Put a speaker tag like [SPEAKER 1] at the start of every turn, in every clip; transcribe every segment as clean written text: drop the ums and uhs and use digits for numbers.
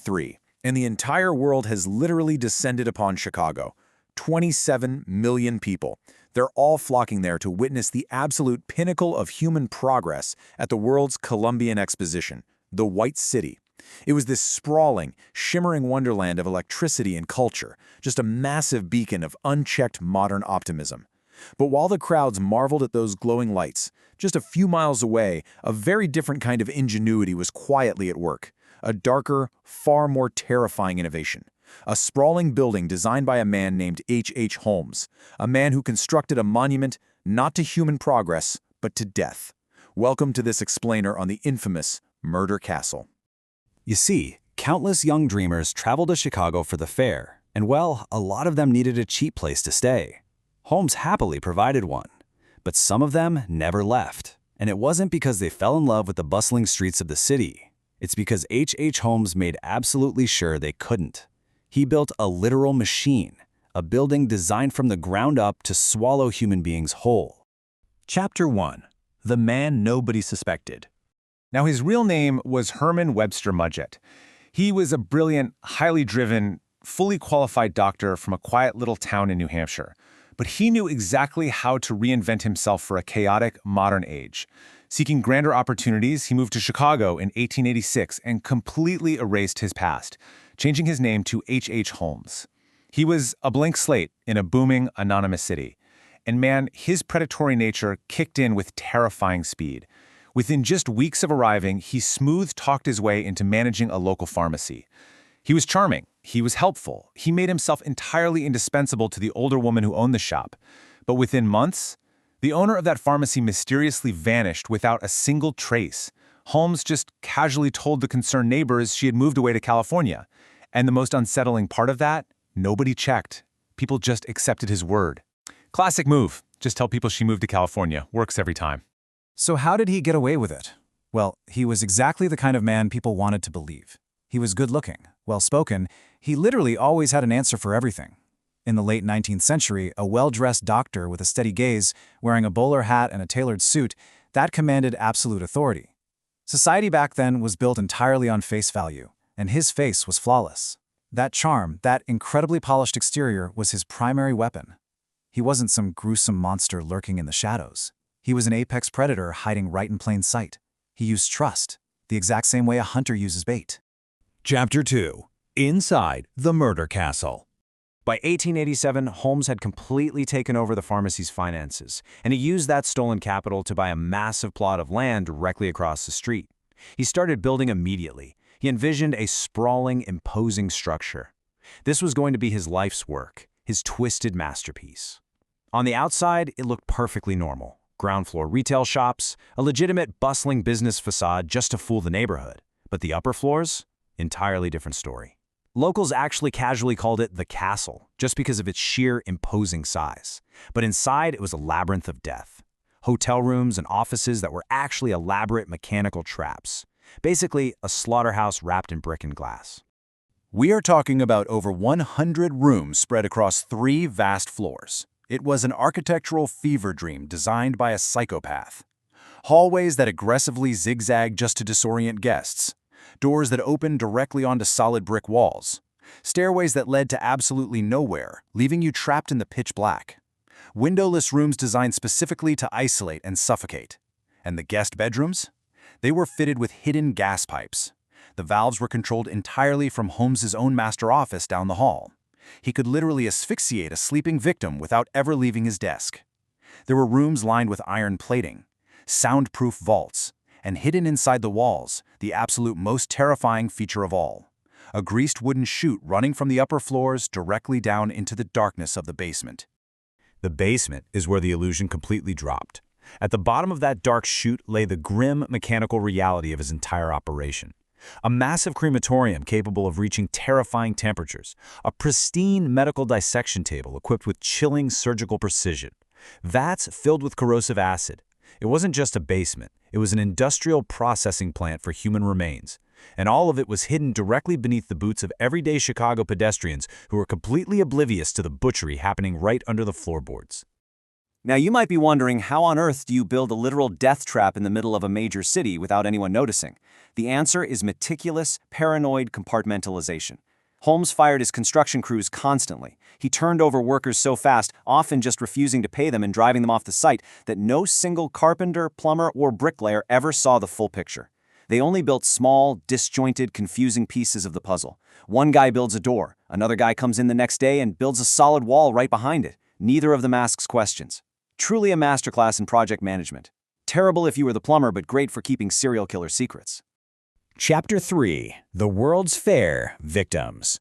[SPEAKER 1] 3, and the entire world has literally descended upon Chicago. 27 million people. They're all flocking there to witness the absolute pinnacle of human progress at the world's Columbian Exposition, the White City. It was this sprawling, shimmering wonderland of electricity and culture, just a massive beacon of unchecked modern optimism. But while the crowds marveled at those glowing lights, just a few miles away, a very different kind of ingenuity was quietly at work. A darker, far more terrifying innovation. A sprawling building designed by a man named H. Holmes, a man who constructed a monument not to human progress, but to death. Welcome to this explainer on the infamous Murder Castle.
[SPEAKER 2] You see, countless young dreamers traveled to Chicago for the fair, and well, a lot of them needed a cheap place to stay. Holmes happily provided one, but some of them never left. And it wasn't because they fell in love with the bustling streets of the city. It's because H. Holmes made absolutely sure they couldn't. He built a literal machine, a building designed from the ground up to swallow human beings whole.
[SPEAKER 3] Chapter 1. The Man Nobody Suspected. Now, his real name was Herman Webster Mudgett. He was a brilliant, highly driven, fully qualified doctor from a quiet little town in New Hampshire. But he knew exactly how to reinvent himself for a chaotic, modern age. Seeking grander opportunities, he moved to Chicago in 1886 and completely erased his past, changing his name to H. Holmes. He was a blank slate in a booming, anonymous city. And man, his predatory nature kicked in with terrifying speed. Within just weeks of arriving, he smooth-talked his way into managing a local pharmacy. He was charming. He was helpful. He made himself entirely indispensable to the older woman who owned the shop. But within months, the owner of that pharmacy mysteriously vanished without a single trace. Holmes just casually told the concerned neighbors she had moved away to California. And the most unsettling part of that? Nobody checked. People just accepted his word. Classic move. Just tell people she moved to California. Works every time.
[SPEAKER 4] So how did he get away with it? Well, he was exactly the kind of man people wanted to believe. He was good-looking, well-spoken. He literally always had an answer for everything. In the late 19th century, a well-dressed doctor with a steady gaze, wearing a bowler hat and a tailored suit, that commanded absolute authority. Society back then was built entirely on face value, and his face was flawless. That charm, that incredibly polished exterior, was his primary weapon. He wasn't some gruesome monster lurking in the shadows. He was an apex predator hiding right in plain sight. He used trust, the exact same way a hunter uses bait.
[SPEAKER 5] Chapter 2. Inside the Murder Castle.
[SPEAKER 2] By 1887, Holmes had completely taken over the pharmacy's finances, and he used that stolen capital to buy a massive plot of land directly across the street. He started building immediately. He envisioned a sprawling, imposing structure. This was going to be his life's work, his twisted masterpiece. On the outside, it looked perfectly normal. Ground floor retail shops, a legitimate, bustling business facade just to fool the neighborhood. But the upper floors? Entirely different story. Locals actually casually called it the castle, just because of its sheer imposing size. But inside, it was a labyrinth of death. Hotel rooms and offices that were actually elaborate mechanical traps. Basically, a slaughterhouse wrapped in brick and glass.
[SPEAKER 1] We are talking about over 100 rooms spread across 3 vast floors. It was an architectural fever dream designed by a psychopath. Hallways that aggressively zigzagged just to disorient guests. Doors that opened directly onto solid brick walls. Stairways that led to absolutely nowhere, leaving you trapped in the pitch black. Windowless rooms designed specifically to isolate and suffocate. And the guest bedrooms? They were fitted with hidden gas pipes. The valves were controlled entirely from Holmes's own master office down the hall. He could literally asphyxiate a sleeping victim without ever leaving his desk. There were rooms lined with iron plating, soundproof vaults, and hidden inside the walls, the absolute most terrifying feature of all, a greased wooden chute running from the upper floors directly down into the darkness of the basement.
[SPEAKER 2] The basement is where the illusion completely dropped. At the bottom of that dark chute lay the grim mechanical reality of his entire operation. A massive crematorium capable of reaching terrifying temperatures, a pristine medical dissection table equipped with chilling surgical precision, vats filled with corrosive acid. It wasn't just a basement, it was an industrial processing plant for human remains, and all of it was hidden directly beneath the boots of everyday Chicago pedestrians who were completely oblivious to the butchery happening right under the floorboards. Now, you might be wondering, how on earth do you build a literal death trap in the middle of a major city without anyone noticing? The answer is meticulous, paranoid compartmentalization. Holmes fired his construction crews constantly. He turned over workers so fast, often just refusing to pay them and driving them off the site, that no single carpenter, plumber, or bricklayer ever saw the full picture. They only built small, disjointed, confusing pieces of the puzzle. One guy builds a door, another guy comes in the next day and builds a solid wall right behind it. Neither of them asks questions. Truly a masterclass in project management. Terrible if you were the plumber, but great for keeping serial killer secrets.
[SPEAKER 5] Chapter 3. The World's Fair Victims.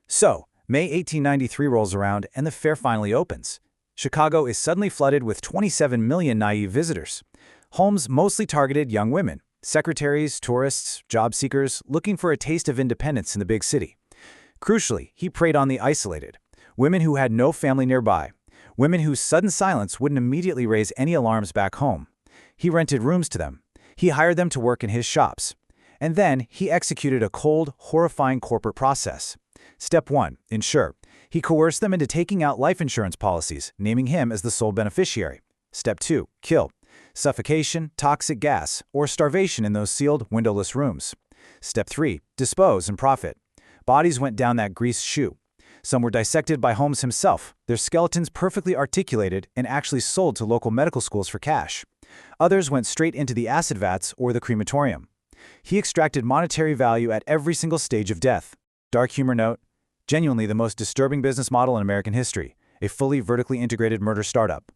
[SPEAKER 4] So, May 1893 rolls around and the fair finally opens. Chicago is suddenly flooded with 27 million naive visitors. Holmes mostly targeted young women, secretaries, tourists, job seekers, looking for a taste of independence in the big city. Crucially, he preyed on the isolated, women who had no family nearby, women whose sudden silence wouldn't immediately raise any alarms back home. He rented rooms to them. He hired them to work in his shops. And then he executed a cold, horrifying corporate process. Step 1. Insure. He coerced them into taking out life insurance policies, naming him as the sole beneficiary. Step 2. Kill. Suffocation, toxic gas, or starvation in those sealed, windowless rooms. Step 3. Dispose and profit. Bodies went down that greased chute. Some were dissected by Holmes himself, their skeletons perfectly articulated and actually sold to local medical schools for cash. Others went straight into the acid vats or the crematorium. He extracted monetary value at every single stage of death. Dark humor note: genuinely the most disturbing business model in American history, a fully vertically integrated murder startup.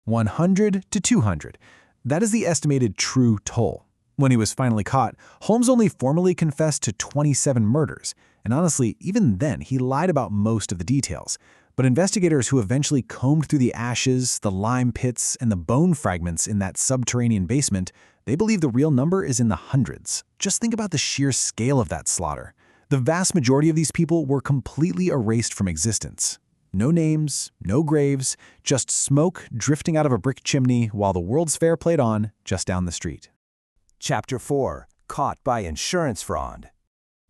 [SPEAKER 3] 100 to 200. That is the estimated true toll. When he was finally caught, Holmes only formally confessed to 27 murders, and honestly, even then, he lied about most of the details. But investigators who eventually combed through the ashes, the lime pits, and the bone fragments in that subterranean basement, they believe the real number is in the hundreds. Just think about the sheer scale of that slaughter. The vast majority of these people were completely erased from existence. No names, no graves, just smoke drifting out of a brick chimney while the World's Fair played on just down the street.
[SPEAKER 5] Chapter 4. Caught by Insurance Fraud.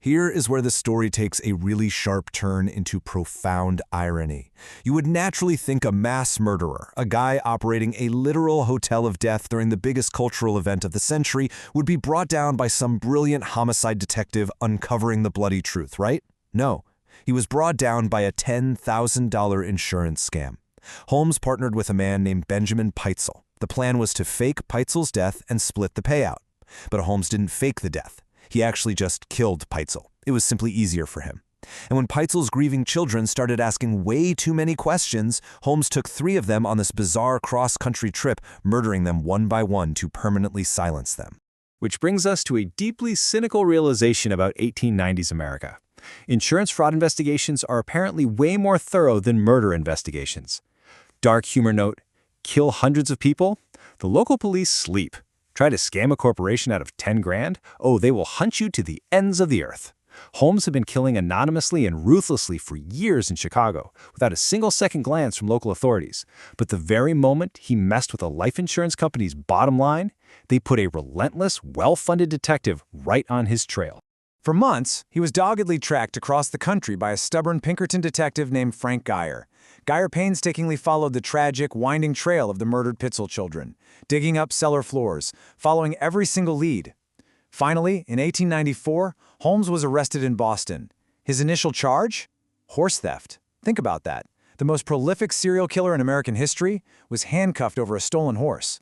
[SPEAKER 5] Here is where the story takes a really sharp turn into profound irony. You would naturally think a mass murderer, a guy operating a literal hotel of death during the biggest cultural event of the century, would be brought down by some brilliant homicide detective uncovering the bloody truth, right? No. He was brought down by a $10,000 insurance scam. Holmes partnered with a man named Benjamin Pitezel. The plan was to fake Pitezel's death and split the payout. But Holmes didn't fake the death. He actually just killed Pitezel. It was simply easier for him. And when Pitezel's grieving children started asking way too many questions, Holmes took 3 of them on this bizarre cross-country trip, murdering them one by one to permanently silence them.
[SPEAKER 3] Which brings us to a deeply cynical realization about 1890s America. Insurance fraud investigations are apparently way more thorough than murder investigations. Dark humor note: kill hundreds of people? The local police sleep. Try to scam a corporation out of 10 grand? Oh, they will hunt you to the ends of the earth. Holmes had been killing anonymously and ruthlessly for years in Chicago, without a single second glance from local authorities. But the very moment he messed with a life insurance company's bottom line, they put a relentless, well-funded detective right on his trail.
[SPEAKER 4] For months, he was doggedly tracked across the country by a stubborn Pinkerton detective named Frank Geyer. Geyer painstakingly followed the tragic, winding trail of the murdered Pitezel children, digging up cellar floors, following every single lead. Finally, in 1894, Holmes was arrested in Boston. His initial charge? Horse theft. Think about that. The most prolific serial killer in American history was handcuffed over a stolen horse.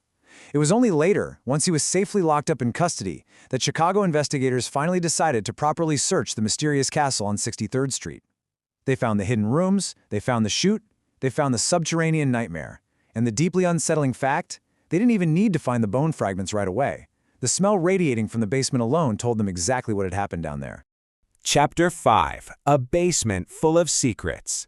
[SPEAKER 4] It was only later, once he was safely locked up in custody, that Chicago investigators finally decided to properly search the mysterious castle on 63rd Street. They found the hidden rooms, they found the chute, they found the subterranean nightmare. And the deeply unsettling fact? They didn't even need to find the bone fragments right away. The smell radiating from the basement alone told them exactly what had happened down there.
[SPEAKER 5] Chapter 5. A Basement Full of Secrets.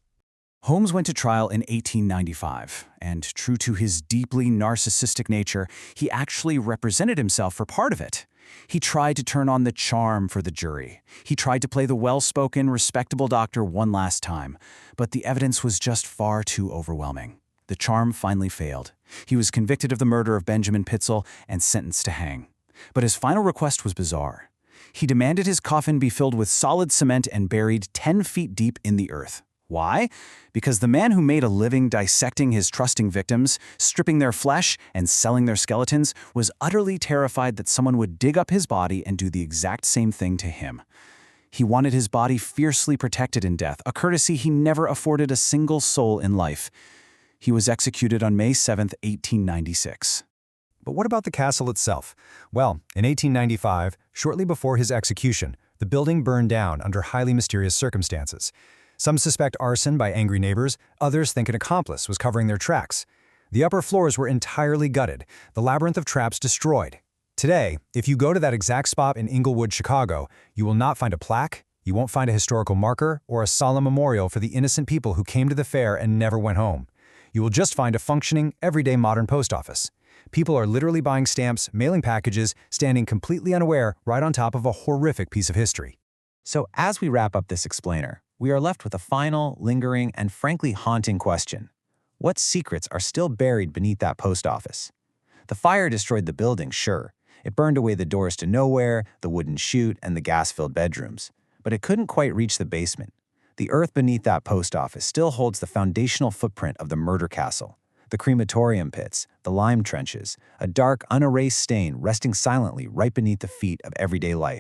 [SPEAKER 1] Holmes went to trial in 1895, and true to his deeply narcissistic nature, he actually represented himself for part of it. He tried to turn on the charm for the jury. He tried to play the well-spoken, respectable doctor one last time, but the evidence was just far too overwhelming. The charm finally failed. He was convicted of the murder of Benjamin Pitezel and sentenced to hang. But his final request was bizarre. He demanded his coffin be filled with solid cement and buried 10 feet deep in the earth.
[SPEAKER 4] Why? Because the man who made a living dissecting his trusting victims, stripping their flesh, and selling their skeletons was utterly terrified that someone would dig up his body and do the exact same thing to him. He wanted his body fiercely protected in death, a courtesy he never afforded a single soul in life. He was executed on May 7, 1896.
[SPEAKER 5] But what about the castle itself? Well, in 1895, shortly before his execution, the building burned down under highly mysterious circumstances. Some suspect arson by angry neighbors, others think an accomplice was covering their tracks. The upper floors were entirely gutted, the labyrinth of traps destroyed. Today, if you go to that exact spot in Inglewood, Chicago, you will not find a plaque, you won't find a historical marker, or a solemn memorial for the innocent people who came to the fair and never went home. You will just find a functioning, everyday modern post office. People are literally buying stamps, mailing packages, standing completely unaware right on top of a horrific piece of history.
[SPEAKER 2] So as we wrap up this explainer, we are left with a final, lingering, and frankly haunting question. What secrets are still buried beneath that post office? The fire destroyed the building, sure. It burned away the doors to nowhere, the wooden chute, and the gas-filled bedrooms. But it couldn't quite reach the basement. The earth beneath that post office still holds the foundational footprint of the murder castle. The crematorium pits, the lime trenches, a dark, unerased stain resting silently right beneath the feet of everyday life.